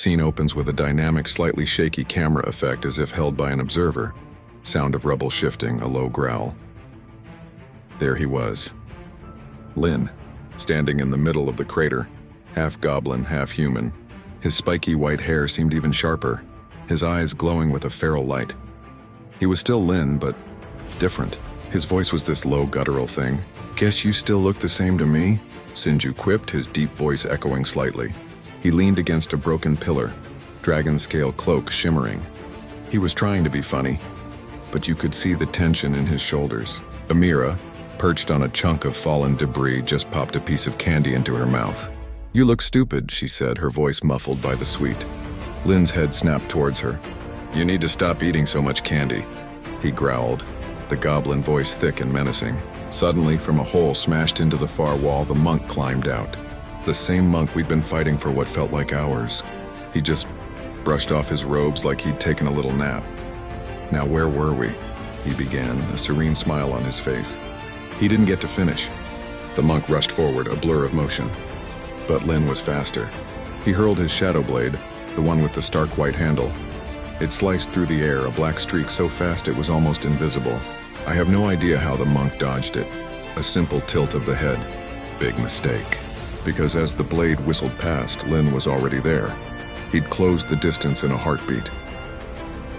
Scene opens with a dynamic, slightly shaky camera effect as if held by an observer. Sound of rubble shifting, a low growl. There he was. Lin, standing in the middle of the crater, half goblin, half human. His spiky white hair seemed even sharper, his eyes glowing with a feral light. He was still Lin, but different. His voice was this low guttural thing. "Guess you still look the same to me?" Sinju quipped, his deep voice echoing slightly. He leaned against a broken pillar, dragon-scale cloak shimmering. He was trying to be funny, but you could see the tension in his shoulders. Amira, perched on a chunk of fallen debris, just popped a piece of candy into her mouth. "You look stupid," she said, her voice muffled by the sweet. Lin's head snapped towards her. "You need to stop eating so much candy," he growled, the goblin voice thick and menacing. Suddenly, from a hole smashed into the far wall, the monk climbed out. The same monk we'd been fighting for what felt like hours. He just brushed off his robes like he'd taken a little nap. "Now where were we?" he began, a serene smile on his face. He didn't get to finish. The monk rushed forward, a blur of motion. But Lin was faster. He hurled his shadow blade, the one with the stark white handle. It sliced through the air, a black streak so fast it was almost invisible. I have no idea how the monk dodged it. A simple tilt of the head. Big mistake. Because as the blade whistled past, Lin was already there. He'd closed the distance in a heartbeat.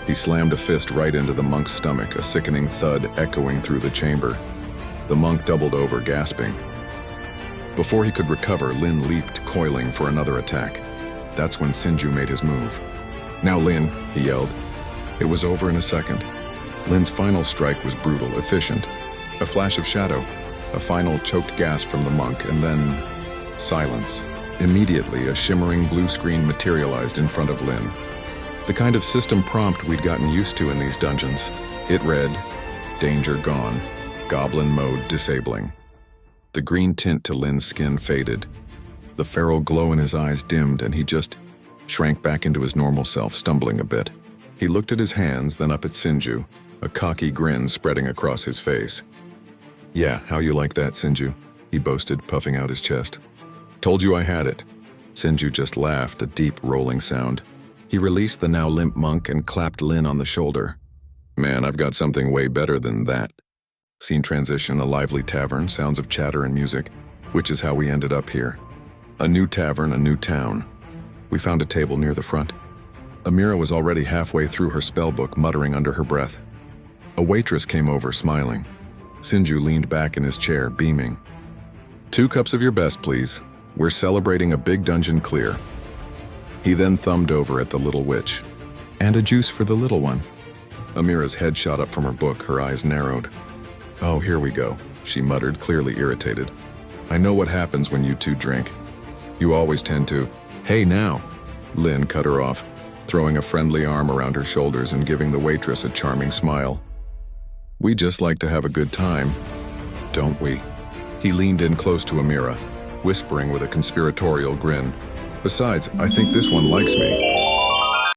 He slammed a fist right into the monk's stomach, a sickening thud echoing through the chamber. The monk doubled over, gasping. Before he could recover, Lin leaped, coiling for another attack. That's when Sinju made his move. "Now, Lin," he yelled. It was over in a second. Lin's final strike was brutal, efficient. A flash of shadow, a final choked gasp from the monk, and then silence. Immediately, a shimmering blue screen materialized in front of Lin. The kind of system prompt we'd gotten used to in these dungeons. It read, "Danger gone. Goblin mode disabling." The green tint to Lin's skin faded. The feral glow in his eyes dimmed, and he just shrank back into his normal self, stumbling a bit. He looked at his hands, then up at Sinju, a cocky grin spreading across his face. "Yeah, how you like that, Sinju?" he boasted, puffing out his chest. "Told you I had it." Sinju just laughed, a deep rolling sound. He released the now limp monk and clapped Lin on the shoulder. "Man, I've got something way better than that." Scene transition, a lively tavern, sounds of chatter and music, which is how we ended up here. A new tavern, a new town. We found a table near the front. Amira was already halfway through her spellbook, muttering under her breath. A waitress came over, smiling. Sinju leaned back in his chair, beaming. "2 cups of your best, please. We're celebrating a big dungeon clear." He then thumbed over at the little witch. "And a juice for the little one." Amira's head shot up from her book, her eyes narrowed. "Oh, here we go," she muttered, clearly irritated. "I know what happens when you two drink. You always tend to." "Hey, now!" Lin cut her off, throwing a friendly arm around her shoulders and giving the waitress a charming smile. "We just like to have a good time, don't we?" He leaned in close to Amira, whispering with a conspiratorial grin. "Besides, I think this one likes me."